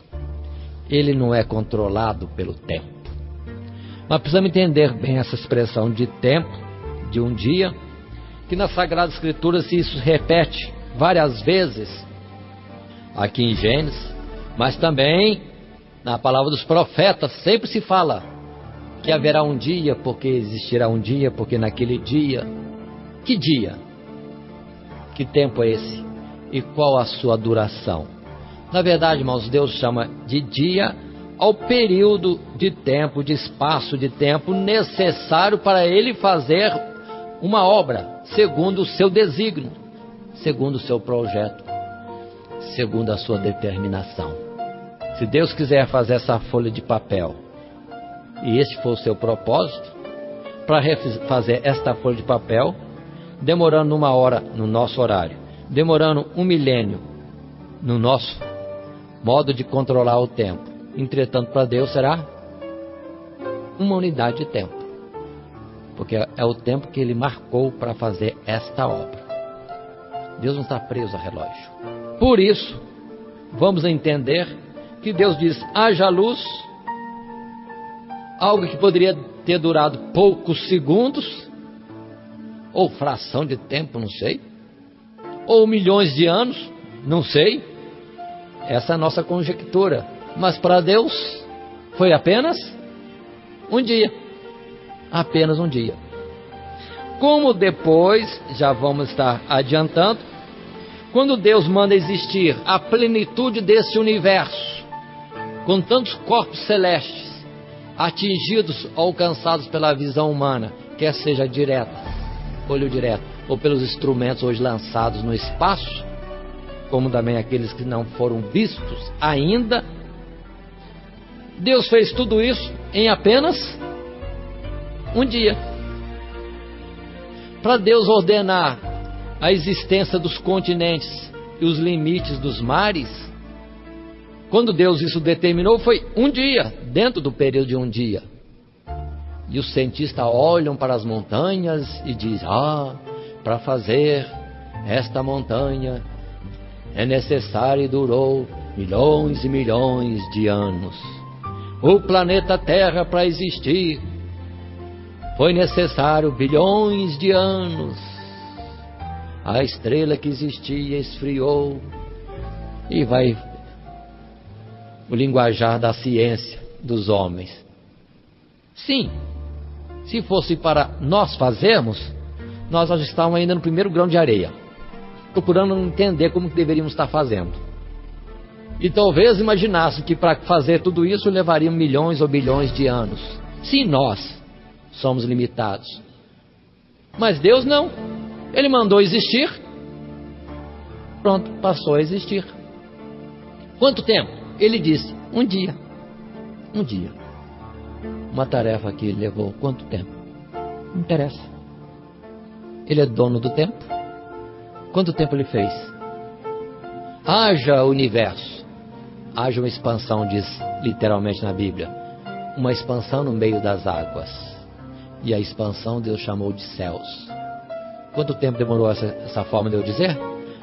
Ele não é controlado pelo tempo. Mas precisamos entender bem essa expressão de tempo, de um dia, que na Sagrada Escritura se isso repete várias vezes, aqui em Gênesis, mas também na palavra dos profetas sempre se fala que haverá um dia, porque existirá um dia, porque naquele dia. Que dia? Que tempo é esse? E qual a sua duração? Na verdade, irmãos, Deus chama de dia ao período de tempo, de espaço de tempo necessário para Ele fazer uma obra, segundo o seu desígnio, segundo o seu projeto, segundo a sua determinação. Se Deus quiser fazer essa folha de papel, e este for o seu propósito, para fazer esta folha de papel, demorando 1 hora no nosso horário, demorando 1 milênio no nosso modo de controlar o tempo, entretanto para Deus será uma unidade de tempo, porque é o tempo que Ele marcou para fazer esta obra. Deus não está preso a relógio. Por isso, vamos entender que Deus diz, haja luz, algo que poderia ter durado poucos segundos, ou fração de tempo, não sei, ou milhões de anos, não sei. Essa é a nossa conjectura. Mas para Deus foi apenas um dia. Apenas um dia. Como depois, já vamos estar adiantando, quando Deus manda existir a plenitude desse universo, com tantos corpos celestes, atingidos, alcançados pela visão humana, quer seja direta, olho direto, ou pelos instrumentos hoje lançados no espaço, como também aqueles que não foram vistos ainda, Deus fez tudo isso em apenas um dia. Para Deus ordenar a existência dos continentes e os limites dos mares, quando Deus isso determinou, foi um dia, dentro do período de um dia. E os cientistas olham para as montanhas e dizem, para fazer esta montanha é necessário e durou milhões e milhões de anos. O planeta Terra, para existir, foi necessário bilhões de anos. A estrela que existia esfriou. E vai o linguajar da ciência dos homens. Sim, se fosse para nós fazermos, nós já estávamos ainda no primeiro grão de areia, procurando entender como que deveríamos estar fazendo. E talvez imaginasse que para fazer tudo isso levaria milhões ou bilhões de anos. Sim, nós somos limitados. Mas Deus não. Ele mandou existir. Pronto, passou a existir. Quanto tempo? Ele disse, um dia. Um dia. Uma tarefa que levou quanto tempo? Não interessa. Ele é dono do tempo. Quanto tempo ele fez? Haja universo. Haja uma expansão, diz literalmente na Bíblia. Uma expansão no meio das águas. E a expansão Deus chamou de céus. Quanto tempo demorou essa forma de eu dizer?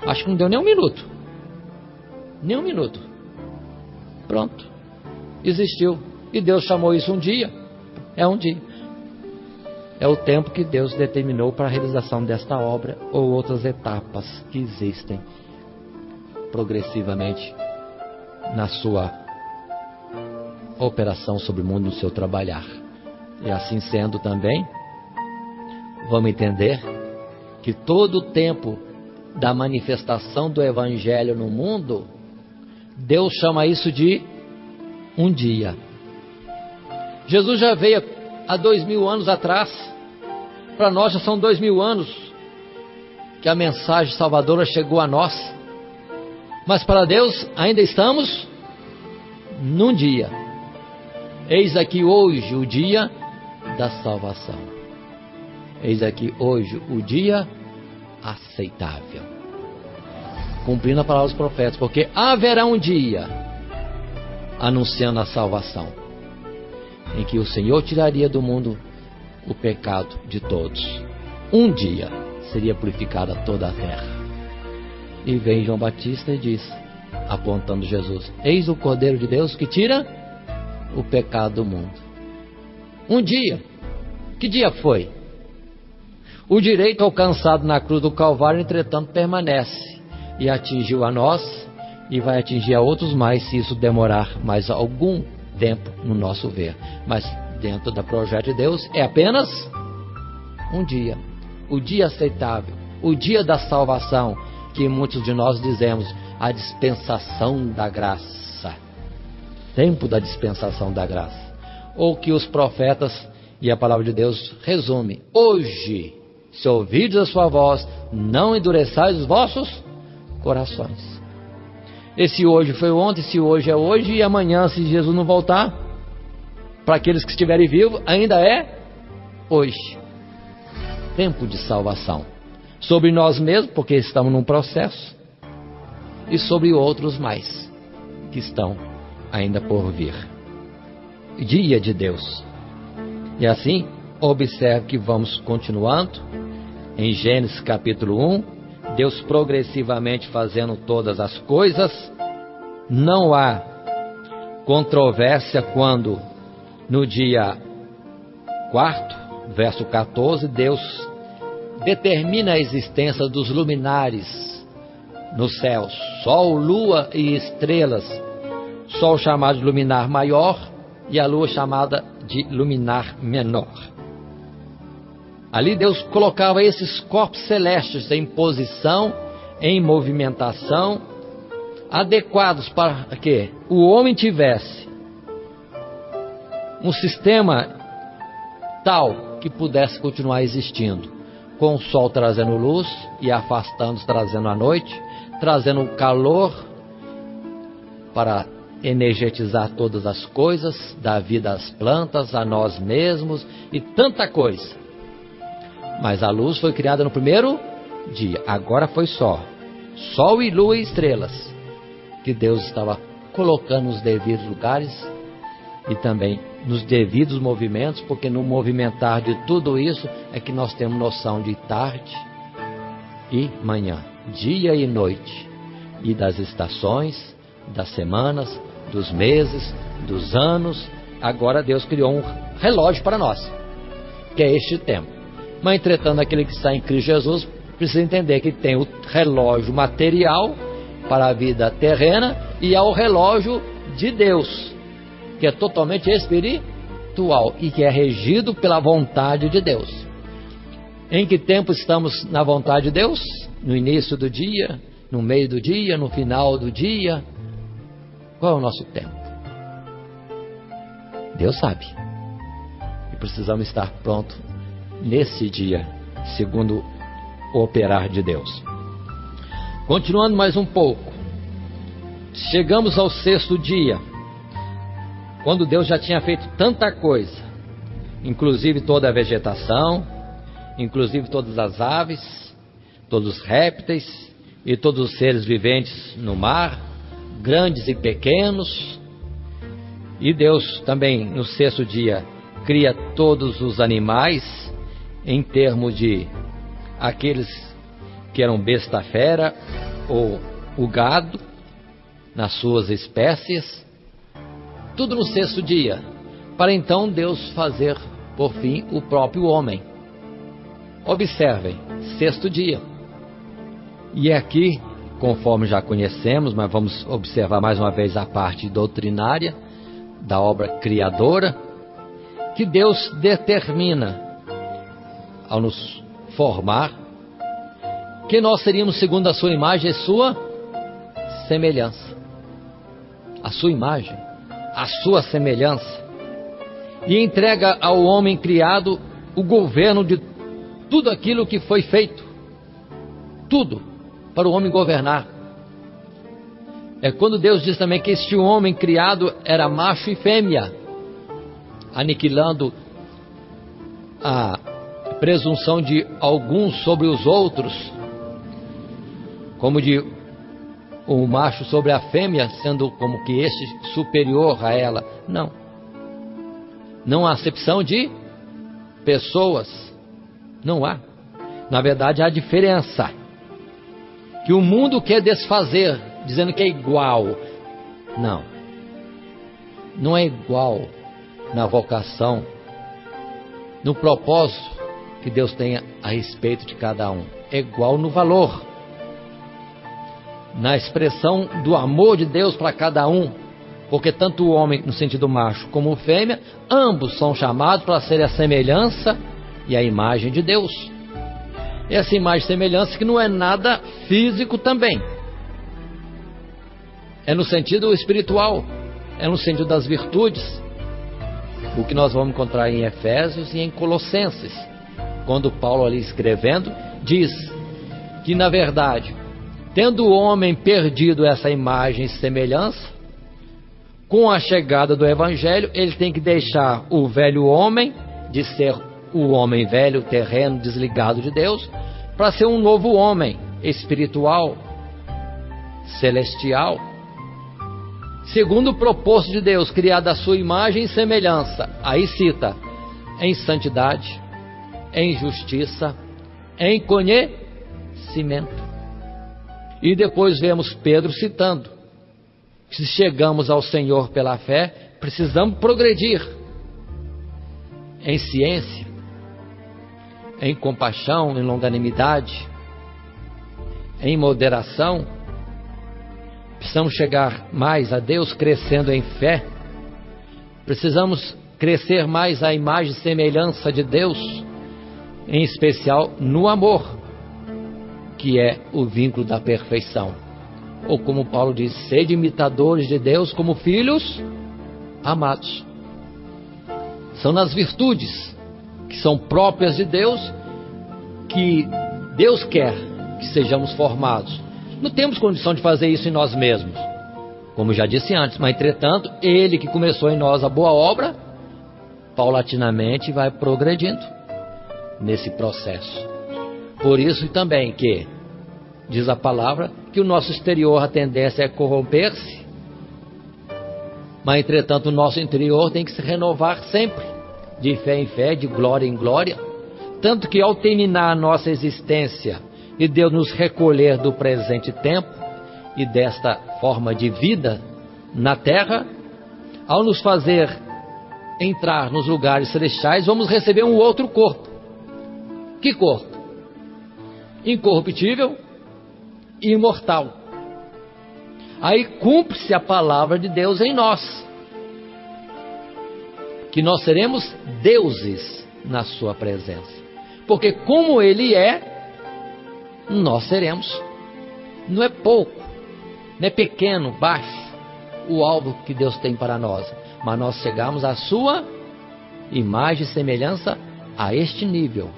Acho que não deu nem um minuto. Nem um minuto. Pronto. Existiu. E Deus chamou isso um dia. É um dia. É o tempo que Deus determinou para a realização desta obra ou outras etapas que existem progressivamente na sua operação sobre o mundo, no seu trabalhar. E assim sendo também, vamos entender que todo o tempo da manifestação do Evangelho no mundo, Deus chama isso de um dia. Jesus já veio há 2000 anos atrás. Para nós já são 2000 anos que a mensagem salvadora chegou a nós. Mas para Deus ainda estamos num dia. Eis aqui hoje o dia da salvação. Eis aqui hoje o dia aceitável. Cumprindo a palavra dos profetas, porque haverá um dia anunciando a salvação, em que o Senhor tiraria do mundo o pecado de todos. Um dia seria purificada toda a terra. E vem João Batista e diz, apontando Jesus: eis o Cordeiro de Deus que tira o pecado do mundo. Um dia. Que dia foi? O direito alcançado na cruz do Calvário, entretanto, permanece e atingiu a nós e vai atingir a outros mais, se isso demorar mais algum tempo no nosso ver. Mas dentro do projeto de Deus é apenas um dia, o dia aceitável, o dia da salvação, que muitos de nós dizemos a dispensação da graça, tempo da dispensação da graça, ou que os profetas e a palavra de Deus resume: hoje, se ouvides a sua voz, não endureçais os vossos corações. Esse hoje foi ontem, se hoje é hoje, e amanhã, se Jesus não voltar, para aqueles que estiverem vivos, ainda é hoje. Tempo de salvação. Sobre nós mesmos, porque estamos num processo, e sobre outros mais, que estão ainda por vir. Dia de Deus. E assim, observe que vamos continuando, em Gênesis capítulo 1, Deus progressivamente fazendo todas as coisas. Não há controvérsia quando no dia 4, verso 14, Deus determina a existência dos luminares nos céus, sol, lua e estrelas. Sol chamado de luminar maior e a lua chamada de luminar menor. Ali Deus colocava esses corpos celestes em posição, em movimentação, adequados para que o homem tivesse um sistema tal que pudesse continuar existindo, com o sol trazendo luz e afastando, trazendo a noite, trazendo o calor para energetizar todas as coisas, dar vida às plantas, a nós mesmos e tanta coisa. Mas a luz foi criada no primeiro dia. Agora foi só sol e lua e estrelas que Deus estava colocando nos devidos lugares e também nos devidos movimentos, porque no movimentar de tudo isso é que nós temos noção de tarde e manhã, dia e noite, e das estações, das semanas, dos meses, dos anos. Agora Deus criou um relógio para nós, que é este tempo. Mas, entretanto, aquele que está em Cristo Jesus precisa entender que tem o relógio material para a vida terrena e há o relógio de Deus, que é totalmente espiritual e que é regido pela vontade de Deus. Em que tempo estamos na vontade de Deus? No início do dia, no meio do dia, no final do dia? Qual é o nosso tempo? Deus sabe. E precisamos estar prontos nesse dia, segundo o operar de Deus. Continuando mais um pouco, chegamos ao 6º dia, quando Deus já tinha feito tanta coisa, inclusive toda a vegetação, inclusive todas as aves, todos os répteis e todos os seres viventes no mar, grandes e pequenos. E Deus também no 6º dia cria todos os animais, em termos de aqueles que eram besta fera ou o gado nas suas espécies, tudo no 6º dia, para então Deus fazer por fim o próprio homem. Observem, 6º dia. E é aqui, conforme já conhecemos, mas vamos observar mais uma vez a parte doutrinária da obra criadora, que Deus determina ao nos formar que nós seríamos segundo a sua imagem e sua semelhança. A sua imagem, a sua semelhança. E entrega ao homem criado o governo de tudo aquilo que foi feito. Tudo para o homem governar. É quando Deus diz também que este homem criado era macho e fêmea, aniquilando a presunção de alguns sobre os outros, como de o macho sobre a fêmea, sendo como que este superior a ela. Não há acepção de pessoas, não há. Na verdade, há diferença, que o mundo quer desfazer, dizendo que é igual. Não é igual na vocação, no propósito que Deus tenha a respeito de cada um. É igual no valor, na expressão do amor de Deus para cada um, porque tanto o homem no sentido macho como o fêmea, ambos são chamados para ser a semelhança e a imagem de Deus. Essa imagem e semelhança que não é nada físico também, é no sentido espiritual, é no sentido das virtudes, o que nós vamos encontrar em Efésios e em Colossenses, quando Paulo ali escrevendo diz que na verdade, tendo o homem perdido essa imagem e semelhança, com a chegada do Evangelho, ele tem que deixar o velho homem, de ser o homem velho, terreno, desligado de Deus, para ser um novo homem, espiritual, celestial, segundo o propósito de Deus, criado à sua imagem e semelhança. Aí cita, em santidade, em justiça, em conhecimento. E depois vemos Pedro citando, se chegamos ao Senhor pela fé, precisamos progredir em ciência, em compaixão, em longanimidade, em moderação. Precisamos chegar mais a Deus crescendo em fé. Precisamos crescer mais à imagem e semelhança de Deus, em especial no amor, que é o vínculo da perfeição. Ou como Paulo diz, sede imitadores de Deus como filhos amados. São nas virtudes que são próprias de Deus que Deus quer que sejamos formados. Não temos condição de fazer isso em nós mesmos, como já disse antes, mas entretanto, Ele que começou em nós a boa obra, paulatinamente vai progredindo nesse processo. Por isso também que diz a palavra que o nosso exterior, a tendência é corromper-se, mas entretanto o nosso interior tem que se renovar sempre, de fé em fé, de glória em glória. Tanto que ao terminar a nossa existência e Deus nos recolher do presente tempo e desta forma de vida na terra, ao nos fazer entrar nos lugares celestiais, vamos receber um outro corpo. Que corpo? Incorruptível e imortal. Aí cumpre-se a palavra de Deus em nós, que nós seremos deuses na sua presença, porque como Ele é, nós seremos. Não é pouco, não é pequeno, baixo o alvo que Deus tem para nós, mas nós chegamos à sua imagem e semelhança a este nível.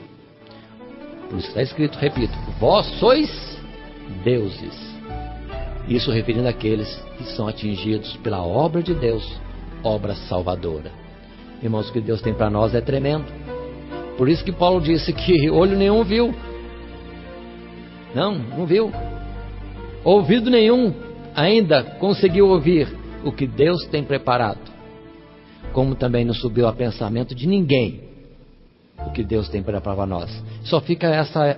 Por isso está escrito, repito, vós sois deuses. Isso referindo àqueles que são atingidos pela obra de Deus, obra salvadora. Irmãos, o que Deus tem para nós é tremendo. Por isso que Paulo disse que olho nenhum viu. Não viu. Ouvido nenhum ainda conseguiu ouvir o que Deus tem preparado. Como também não subiu a pensamento de ninguém o que Deus tem preparado para nós. Só fica essa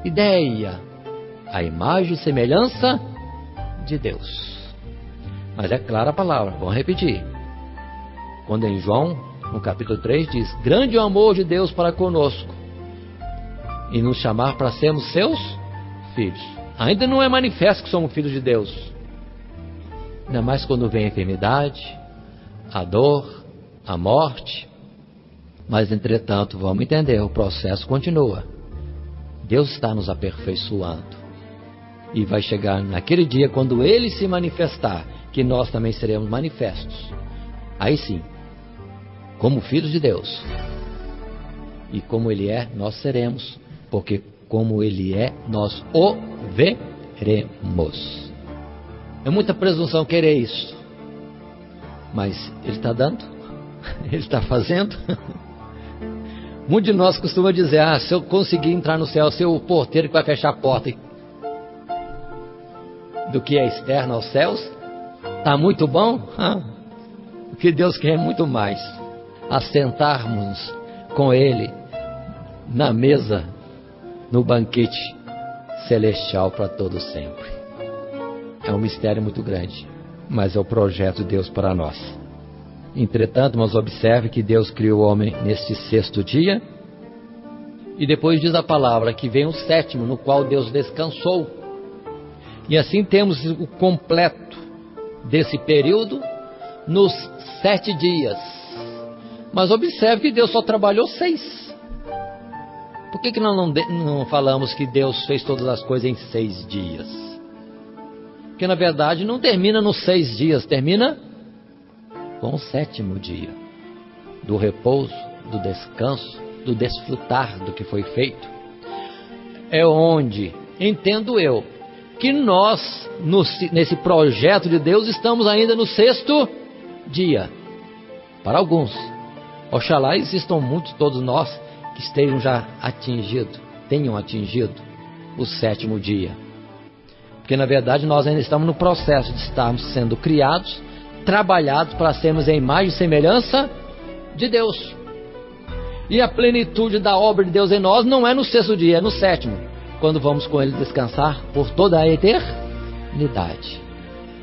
ideia, a imagem e semelhança de Deus. Mas é clara a palavra, vamos repetir. Quando em João, no capítulo 3, diz: grande é o amor de Deus para conosco, e nos chamar para sermos seus filhos. Ainda não é manifesto que somos filhos de Deus, ainda mais quando vem a enfermidade, a dor, a morte. Mas entretanto, vamos entender, o processo continua. Deus está nos aperfeiçoando. E vai chegar naquele dia, quando Ele se manifestar, que nós também seremos manifestos. Aí sim, como filhos de Deus. E como Ele é, nós seremos. Porque como Ele é, nós o veremos. É muita presunção querer isso. Mas Ele está dando. Ele está fazendo. Muitos de nós costumam dizer: se eu conseguir entrar no céu, ser o porteiro que vai fechar a porta do que é externo aos céus, está muito bom. O que Deus quer é muito mais: assentarmos com Ele na mesa, no banquete celestial para todos sempre. É um mistério muito grande, mas é o projeto de Deus para nós. Entretanto, mas observe que Deus criou o homem neste 6º dia, e depois diz a palavra que vem o 7º, no qual Deus descansou. E assim temos o completo desse período nos 7 dias. Mas observe que Deus só trabalhou 6. Por que nós não falamos que Deus fez todas as coisas em 6 dias? Porque na verdade não termina nos 6 dias, termina com o 7º dia, do repouso, do descanso, do desfrutar do que foi feito. É onde, entendo eu, que nós, nesse projeto de Deus, estamos ainda no 6º dia. Para alguns, oxalá existam muitos, todos nós, que estejam já tenham atingido o 7º dia. Porque na verdade nós ainda estamos no processo de estarmos sendo criados, trabalhados para sermos a imagem e semelhança de Deus. E a plenitude da obra de Deus em nós não é no 6º dia, é no 7º, quando vamos com Ele descansar por toda a eternidade.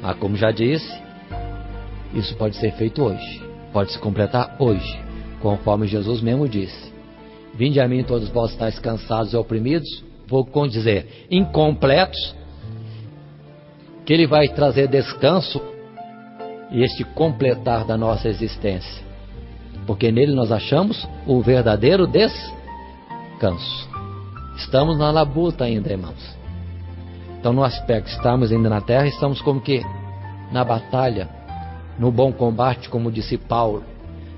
Mas como já disse, isso pode ser feito hoje, pode se completar hoje, conforme Jesus mesmo disse: vinde a mim todos vós estáis cansados e oprimidos, vou dizer, incompletos, que Ele vai trazer descanso e este completar da nossa existência, porque nele nós achamos o verdadeiro descanso. Estamos na labuta ainda, irmãos. Então, no aspecto de estarmos ainda na terra, estamos como que na batalha, no bom combate, como disse Paulo.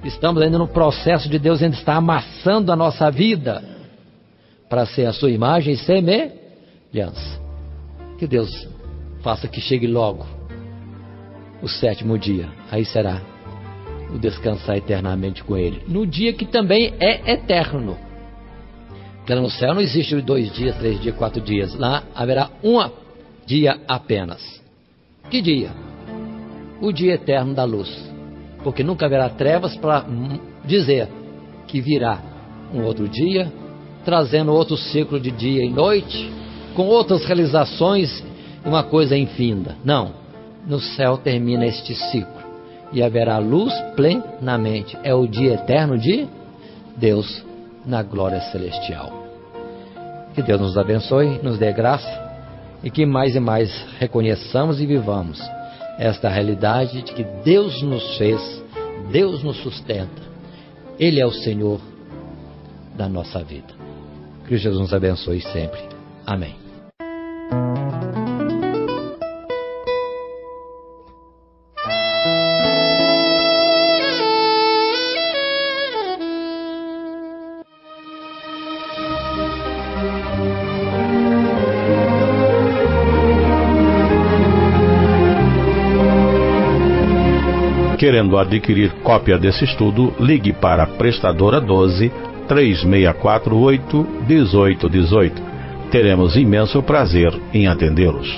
Estamos ainda no processo de Deus ainda estar amassando a nossa vida para ser a sua imagem e semelhança. Que Deus faça que chegue logo o 7º dia. Aí será o descansar eternamente com Ele, no dia que também é eterno. Porque no céu não existe 2 dias, 3 dias, 4 dias. Lá haverá um dia apenas. Que dia? O dia eterno da luz. Porque nunca haverá trevas para dizer que virá um outro dia, trazendo outro ciclo de dia e noite, com outras realizações, uma coisa infinda. Não. No céu termina este ciclo e haverá luz plenamente. É o dia eterno de Deus na glória celestial. Que Deus nos abençoe, nos dê graça e que mais e mais reconheçamos e vivamos esta realidade de que Deus nos fez, Deus nos sustenta. Ele é o Senhor da nossa vida. Que Jesus nos abençoe sempre. Amém. Querendo adquirir cópia desse estudo, ligue para a prestadora 12 3648 1818. Teremos imenso prazer em atendê-los.